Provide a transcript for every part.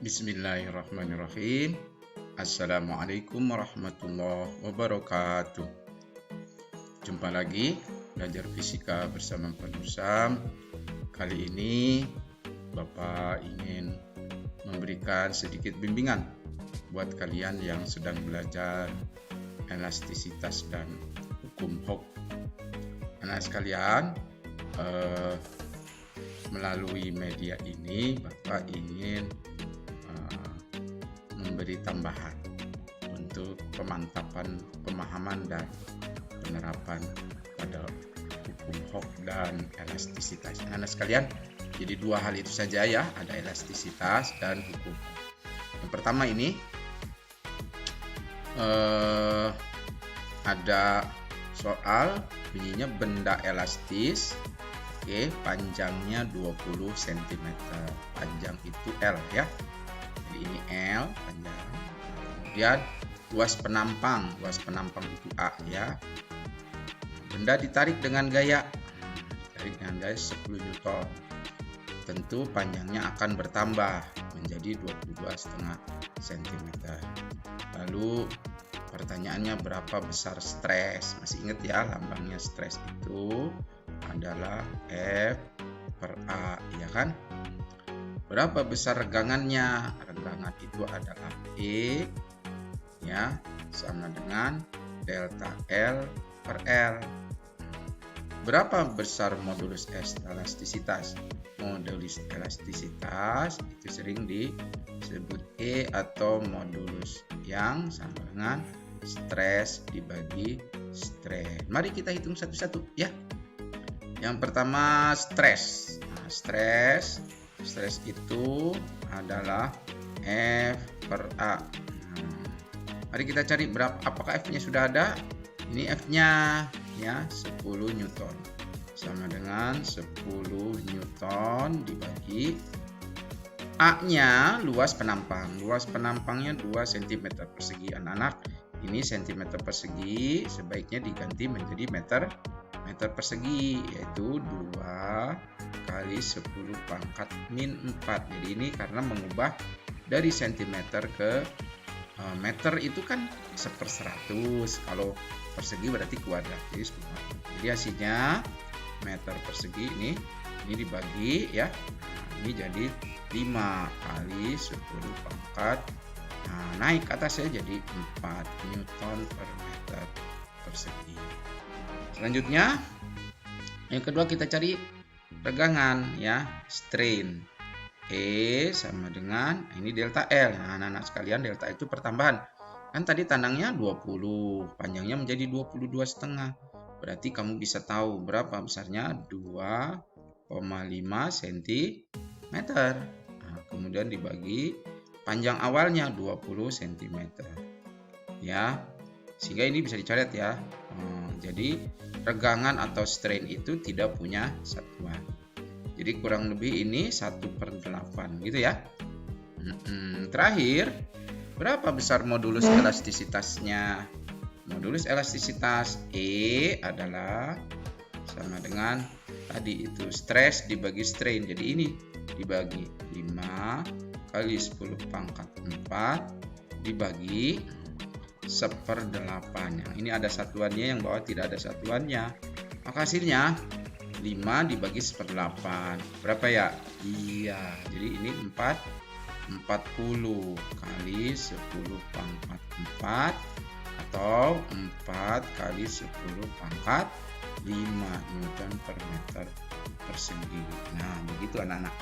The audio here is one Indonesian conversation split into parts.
Bismillahirrahmanirrahim. Assalamualaikum warahmatullahi wabarakatuh. Jumpa lagi belajar fisika bersama Pak Nusam. Kali ini Bapak ingin memberikan sedikit bimbingan buat kalian yang sedang belajar elastisitas dan hukum Hooke. Anak sekalian, melalui media ini Bapak ingin memberi tambahan untuk pemantapan pemahaman dan penerapan pada hukum Hooke dan elastisitas. Anak sekalian, jadi dua hal itu saja ya, ada elastisitas dan hukum. Yang pertama ini ada soal bunyinya benda elastis, panjangnya 20 cm. Panjang itu L ya. Jadi ini L panjang. Kemudian luas penampang itu A ya. Benda ditarik dengan gaya 10 Newton. Tentu panjangnya akan bertambah menjadi 22,5 cm. Lalu pertanyaannya berapa besar stres? Masih ingat ya, lambangnya stres itu adalah F per A, ya kan? Berapa besar regangannya? Regangan itu adalah E ya, sama dengan delta L per L. Berapa besar modulus elastisitas? Modulus elastisitas itu sering disebut E atau modulus, yang sama dengan stres dibagi strain. Mari kita hitung satu-satu ya. Yang pertama stres. Nah, stres itu adalah F per A. Mari kita cari berapa, apakah F-nya sudah ada? Ini F-nya ya, 10 Newton. Sama dengan 10 Newton dibagi A-nya luas penampang. Luas penampangnya 2 cm persegi. Anak-anak, ini cm persegi sebaiknya diganti menjadi meter persegi, yaitu 2 kali 10 pangkat min 4. Jadi ini karena mengubah dari cm ke meter itu kan 1/100. Kalau persegi berarti kuadratis. Jadi hasilnya meter persegi ini dibagi ya. Ini jadi 5 kali 10 pangkat. Nah, naik ke atas ya, jadi 4 Newton per meter persegi. Selanjutnya, yang kedua kita cari regangan ya, strain. E sama dengan ini delta L. Nah, anak-anak sekalian, delta itu pertambahan. Kan tadi tandangnya 20, panjangnya menjadi 22,5. Berarti kamu bisa tahu berapa besarnya, 2,5 cm. Nah, kemudian dibagi panjang awalnya 20 cm. Ya. Sehingga ini bisa dicoret ya. Jadi regangan atau strain itu tidak punya satuan. Jadi kurang lebih ini 1/8 gitu ya. Terakhir, berapa besar modulus elastisitasnya? Modulus elastisitas E adalah sama dengan tadi itu stres dibagi strain. Jadi ini dibagi 5 kali 10 pangkat 4 dibagi 1/8. Yang ini ada satuannya, yang bawah tidak ada satuannya. Maka hasilnya 5 dibagi 1/8. Berapa ya? Iya, jadi ini 40 kali 10 pangkat 4 atau 4 kali 10 pangkat 5 Newton per meter persegi. Nah, begitu anak-anak.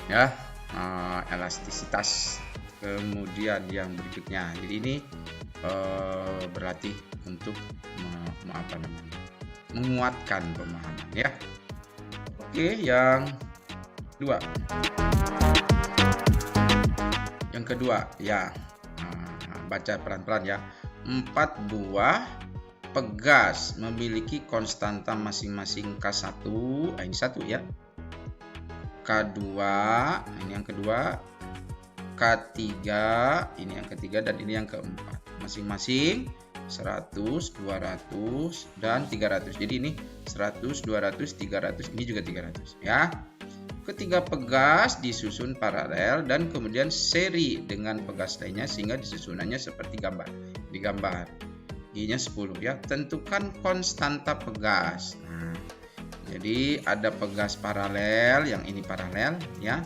Ya, elastisitas. Kemudian yang berikutnya, jadi ini berlatih untuk menguatkan pemahaman ya. Oke, yang kedua. Yang kedua ya, baca pelan-pelan ya. 4 buah pegas memiliki konstanta masing-masing K1, ini 1 ya. K2, ini yang kedua. K3, ini yang ketiga, dan ini yang keempat. Masing-masing 100, 200, dan 300. Jadi ini 100, 200, 300, ini juga 300 ya. ketiga pegas disusun paralel dan kemudian seri dengan pegas lainnya sehingga disusunannya seperti di gambar. I-nya 10 ya. Tentukan konstanta pegas. Nah, jadi ada pegas paralel, yang ini paralel ya.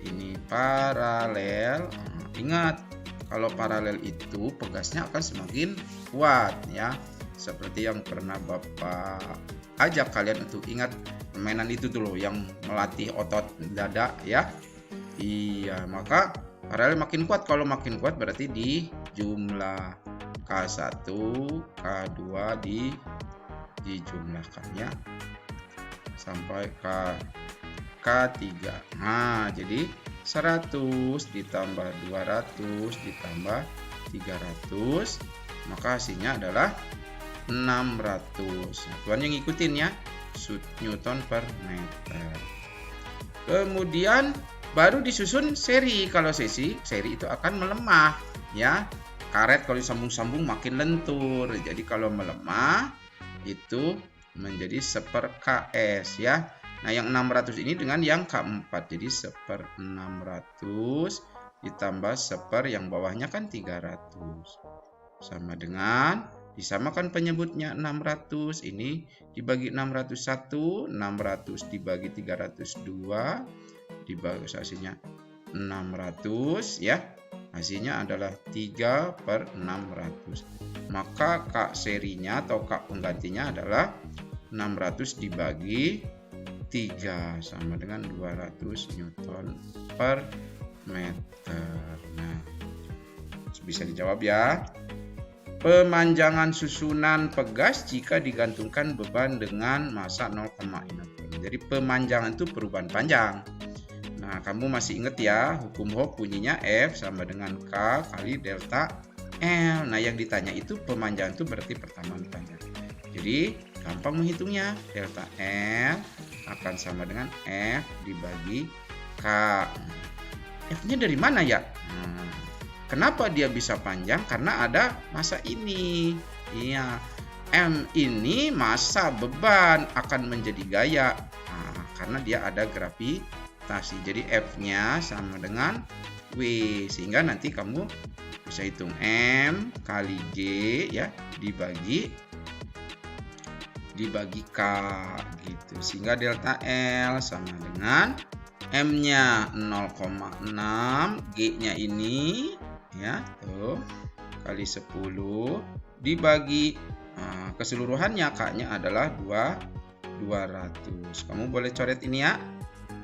Ini paralel. Ingat, kalau paralel itu pegasnya akan semakin kuat ya. Seperti yang pernah Bapak ajak kalian untuk ingat permainan itu dulu yang melatih otot dada ya. Iya, maka paralel makin kuat. Kalau makin kuat berarti di jumlah K1, K2 dijumlahkan ya. Sampai K3. Nah, jadi 100 ditambah 200 ditambah 300, maka hasilnya adalah 600. Nah, tuan yang ngikutin ya, Newton per meter. Kemudian baru disusun seri. Kalau seri itu akan melemah ya. Karet kalau disambung-sambung makin lentur. Jadi kalau melemah itu menjadi 1/ks ya. Nah, yang 600 ini dengan yang K4. Jadi 1/600 ditambah 1/, yang bawahnya kan 300. Sama dengan disamakan penyebutnya 600. Ini dibagi 601. 600 dibagi 302. Dibagi hasilnya 600 ya. Hasilnya adalah 3/600. Maka K serinya atau K penggantinya adalah 600 dibagi 3 sama dengan 200 Newton per meter. Nah, bisa dijawab ya. Pemanjangan susunan pegas jika digantungkan beban dengan massa 0,6. Jadi pemanjangan itu perubahan panjang. Nah, kamu masih ingat ya, hukum Hooke bunyinya F sama dengan K kali delta L. Nah, yang ditanya itu pemanjangan itu berarti pertambahan panjang. Jadi, gampang menghitungnya. Delta L akan sama dengan F dibagi K. F-nya dari mana ya? Kenapa dia bisa panjang? Karena ada massa ini. Iya, M ini massa beban akan menjadi gaya. Nah, karena dia ada gravitasi. Jadi F-nya sama dengan W. Sehingga nanti kamu bisa hitung M kali G ya dibagi K gitu. Sehingga delta L sama dengan M-nya 0,6, G-nya ini ya tuh kali 10 dibagi keseluruhannya K-nya adalah 200. Kamu boleh coret ini ya.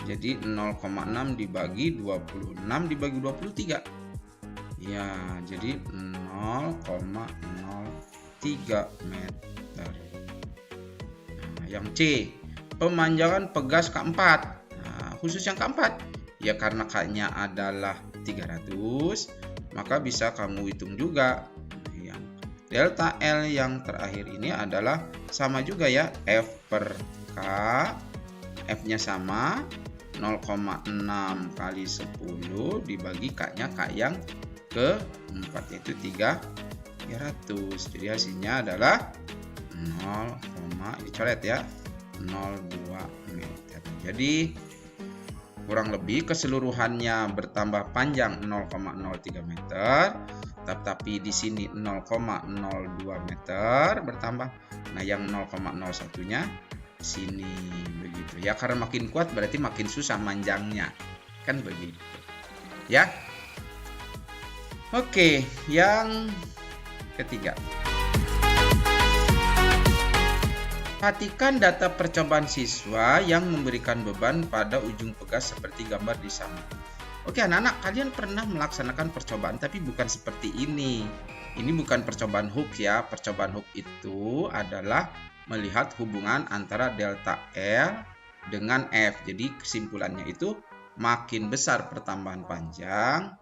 Jadi 0,6 dibagi 26 dibagi 23. Ya, jadi 0,03 meter. Nah, yang C, pemanjangan pegas K4. Nah, khusus yang K4 ya karena K-nya adalah 300, maka bisa kamu hitung juga. Yang delta L yang terakhir ini adalah sama juga ya, F per K. F-nya sama 0,6 kali 10 dibagi K-nya K yang keempat yaitu 300. Jadi hasilnya adalah 0, dicoret ya, 0,2 meter. Jadi kurang lebih keseluruhannya bertambah panjang 0,03 meter, tetapi di sini 0,02 meter bertambah. Nah, yang 0,01-nya sini begitu ya, karena makin kuat berarti makin susah manjangnya, kan begitu ya. Oke, yang ketiga, perhatikan data percobaan siswa yang memberikan beban pada ujung pegas seperti gambar di sana. Oke anak-anak, kalian pernah melaksanakan percobaan tapi bukan seperti ini. Ini bukan percobaan Hooke ya. Percobaan Hooke itu adalah melihat hubungan antara delta L dengan F. Jadi kesimpulannya itu makin besar pertambahan panjang,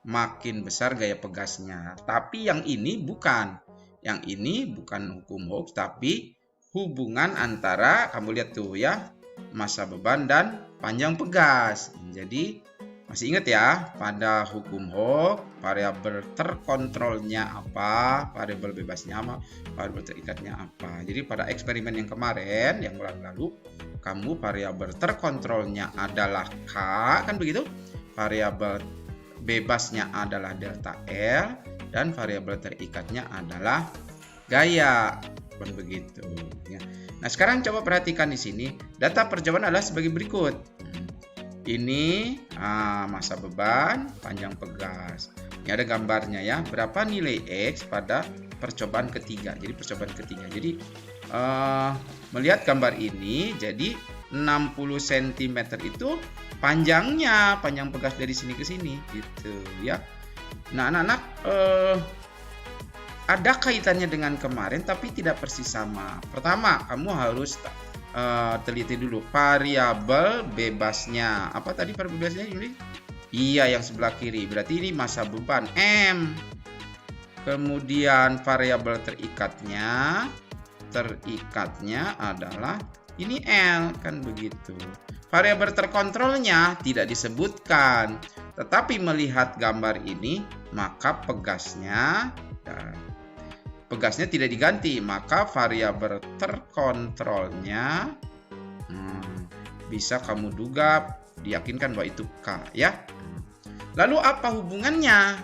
makin besar gaya pegasnya. Tapi yang ini bukan. Yang ini bukan hukum Hooke, tapi hubungan antara, kamu lihat tuh ya, massa beban dan panjang pegas. Jadi masih ingat ya, pada hukum Hooke variabel terkontrolnya apa, variabel bebasnya apa, variabel terikatnya apa. Jadi pada eksperimen yang kemarin, yang bulan lalu, kamu variabel terkontrolnya adalah K, kan begitu? Variabel bebasnya adalah delta L, dan variabel terikatnya adalah gaya, kan begitu. Ya. Nah, sekarang coba perhatikan di sini. Data percobaan adalah sebagai berikut. Ini masa beban, panjang pegas. Ini ada gambarnya ya. Berapa nilai X pada percobaan ketiga. Jadi percobaan ketiga. Jadi melihat gambar ini, jadi 60 cm itu panjangnya, panjang pegas dari sini ke sini, gitu ya. Nah, anak-anak ada kaitannya dengan kemarin, tapi tidak persis sama. Pertama, kamu harus teliti dulu variabel bebasnya. Apa tadi variabel bebasnya, Yuli? Iya, yang sebelah kiri. Berarti ini masa beban M. Kemudian variabel terikatnya adalah ini L, kan begitu. Variabel terkontrolnya tidak disebutkan, tetapi melihat gambar ini maka pegasnya tidak diganti, maka variabel terkontrolnya bisa kamu duga, diyakinkan bahwa itu K ya. Lalu apa hubungannya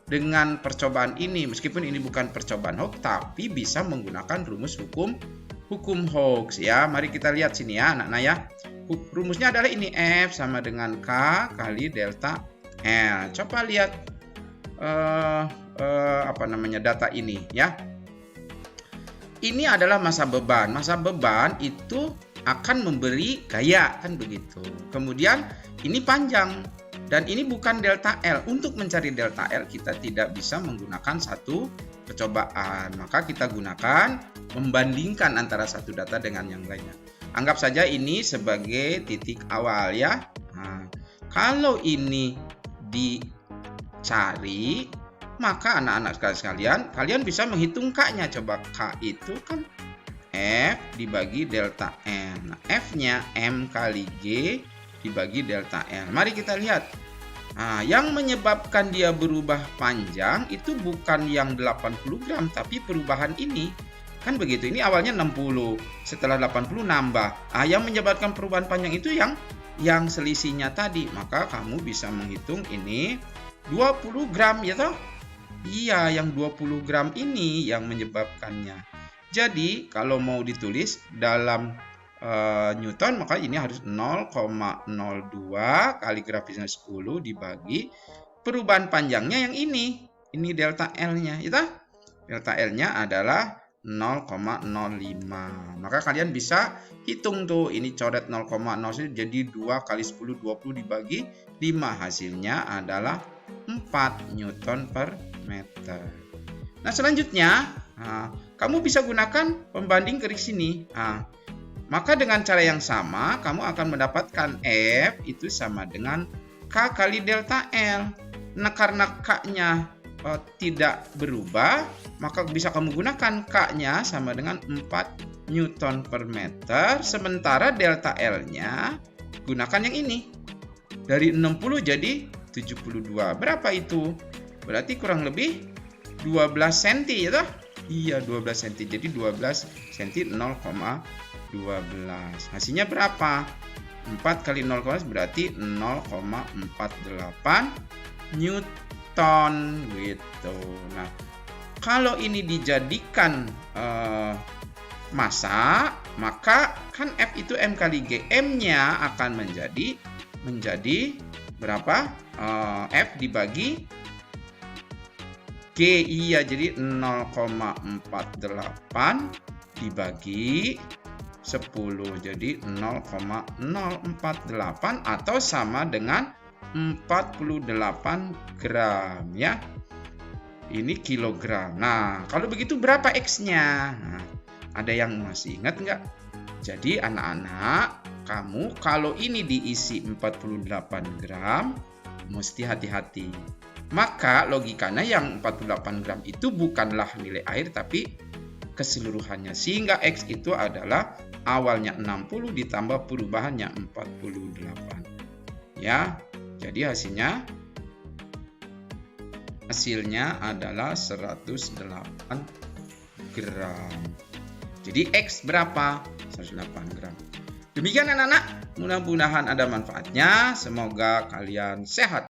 dengan percobaan ini? Meskipun ini bukan percobaan Hooke, tapi bisa menggunakan rumus hukum Hooke ya. Mari kita lihat sini ya, anak-anak ya. Rumusnya adalah ini, F sama dengan K kali delta L. Coba lihat data ini ya. Ini adalah masa beban. Masa beban itu akan memberi gaya, kan begitu. Kemudian ini panjang dan ini bukan delta L. Untuk mencari delta L kita tidak bisa menggunakan satu percobaan. Maka kita gunakan membandingkan antara satu data dengan yang lainnya. Anggap saja ini sebagai titik awal ya. Nah, kalau ini dicari, maka anak-anak sekalian, kalian bisa menghitung K-nya. Coba K itu kan F dibagi delta N. Nah, F-nya M kali G dibagi delta L. Mari kita lihat. Nah, yang menyebabkan dia berubah panjang itu bukan yang 80 gram, tapi perubahan ini. Kan begitu, ini awalnya 60, setelah 80 nambah. Yang menyebabkan perubahan panjang itu yang selisihnya tadi. Maka kamu bisa menghitung ini 20 gram ya toh? Iya, yang 20 gram ini yang menyebabkannya. Jadi, kalau mau ditulis dalam Newton, maka ini harus 0,02 kali grafisnya 10 dibagi perubahan panjangnya yang ini. Ini delta L-nya, ya toh? Delta L-nya adalah 0,05. Maka kalian bisa hitung tuh, ini coret 0,0 jadi 2 kali 10 20 dibagi 5, hasilnya adalah 4 Newton per meter. Nah, selanjutnya kamu bisa gunakan pembanding garis sini. Maka dengan cara yang sama kamu akan mendapatkan F itu sama dengan K kali delta L. Nah, karena K-nya tidak berubah, maka bisa kamu gunakan K-nya sama dengan 4 Newton per meter. Sementara delta L-nya gunakan yang ini. Dari 60 jadi 72. Berapa itu? Berarti kurang lebih 12 cm ya toh? Iya, 12 cm. Jadi 12 cm 0,12. Hasilnya berapa? 4 kali 0,12 berarti 0,48 Newton gitu. Nah, kalau ini dijadikan massa, maka kan F itu M kali G. M-nya akan menjadi berapa? F dibagi G. Iya, jadi 0,48 dibagi 10. Jadi 0,048 atau sama dengan 48 gram ya. Ini kilogram. Nah, kalau begitu berapa X-nya? Nah, ada yang masih ingat nggak? Jadi anak-anak, kamu kalau ini diisi 48 gram, mesti hati-hati. Maka logikanya yang 48 gram itu bukanlah nilai air, tapi keseluruhannya. Sehingga X itu adalah awalnya 60 ditambah perubahannya 48. Ya, jadi hasilnya adalah 108 gram. Jadi X berapa? 108 gram. Demikian anak-anak, mudah-mudahan ada manfaatnya. Semoga kalian sehat.